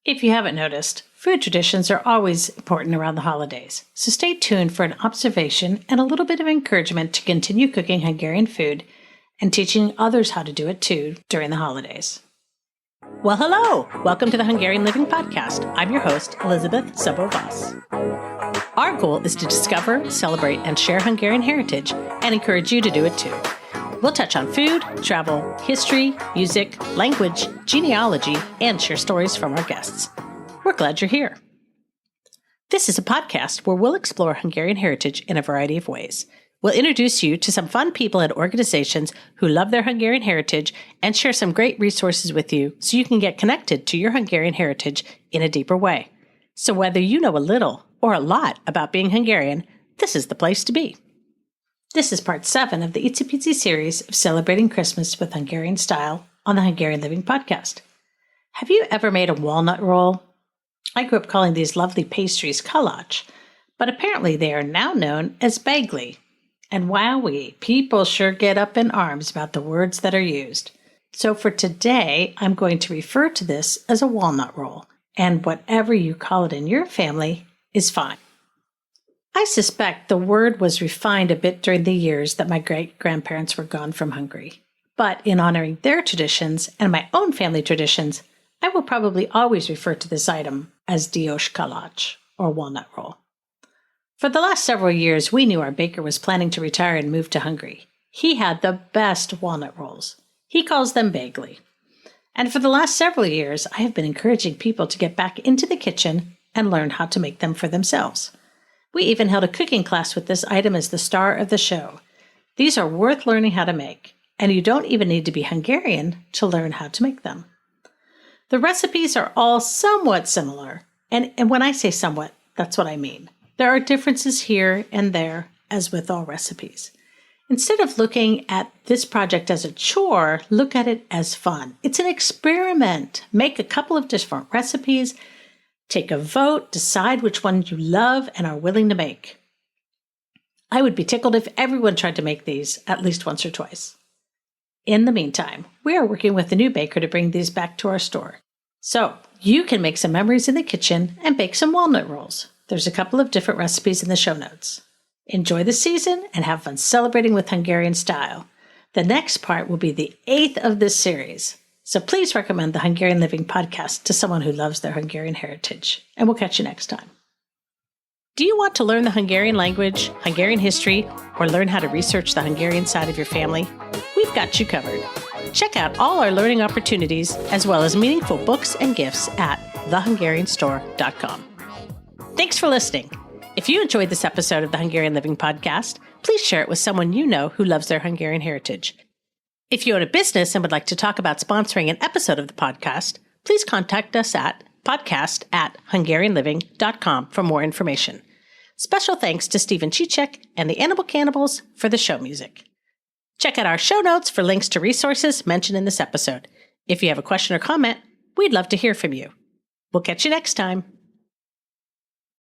If you haven't noticed, food traditions are always important around the holidays, so stay tuned for an observation and a little bit of encouragement to continue cooking Hungarian food and teaching others how to do it too during the holidays. Well, hello! Welcome to the Hungarian Living Podcast. I'm your host, Elizabeth Szabó-Voss. Our goal is to discover, celebrate, and share Hungarian heritage and encourage you to do it too. We'll touch on food, travel, history, music, language, genealogy, and share stories from our guests. We're glad you're here. This is a podcast where we'll explore Hungarian heritage in a variety of ways. We'll introduce you to some fun people and organizations who love their Hungarian heritage and share some great resources with you so you can get connected to your Hungarian heritage in a deeper way. So whether you know a little or a lot about being Hungarian, this is the place to be. This is part 7 of the icipici series of celebrating Christmas with Hungarian Style on the Hungarian Living Podcast. Have you ever made a walnut roll? I grew up calling these lovely pastries kalacs, but apparently they are now known as Beigli. And wowee, people sure get up in arms about the words that are used. So for today, I'm going to refer to this as a walnut roll, and whatever you call it in your family is fine. I suspect the word was refined a bit during the years that my great-grandparents were gone from Hungary. But in honoring their traditions and my own family traditions, I will probably always refer to this item as dios kalacs, or walnut roll. For the last several years, we knew our baker was planning to retire and move to Hungary. He had the best walnut rolls. He calls them Beigli. And for the last several years, I have been encouraging people to get back into the kitchen and learn how to make them for themselves. We even held a cooking class with this item as the star of the show. These are worth learning how to make, and you don't even need to be Hungarian to learn how to make them. The recipes are all somewhat similar, and when I say somewhat, that's what I mean. There are differences here and there, as with all recipes. Instead of looking at this project as a chore, look at it as fun. It's an experiment. Make a couple of different recipes, take a vote, decide which one you love and are willing to make. I would be tickled if everyone tried to make these at least once or twice. In the meantime, we are working with a new baker to bring these back to our store. So you can make some memories in the kitchen and bake some walnut rolls. There's a couple of different recipes in the show notes. Enjoy the season and have fun celebrating with Hungarian Style. The next part will be the 8th of this series. So please recommend the Hungarian Living Podcast to someone who loves their Hungarian heritage. And we'll catch you next time. Do you want to learn the Hungarian language, Hungarian history, or learn how to research the Hungarian side of your family? We've got you covered. Check out all our learning opportunities, as well as meaningful books and gifts at thehungarianstore.com. Thanks for listening. If you enjoyed this episode of the Hungarian Living Podcast, please share it with someone you know who loves their Hungarian heritage. If you own a business and would like to talk about sponsoring an episode of the podcast, please contact us at podcast@hungarianliving.com for more information. Special thanks to Stephen Chichek and the Animal Cannibals for the show music. Check out our show notes for links to resources mentioned in this episode. If you have a question or comment, we'd love to hear from you. We'll catch you next time.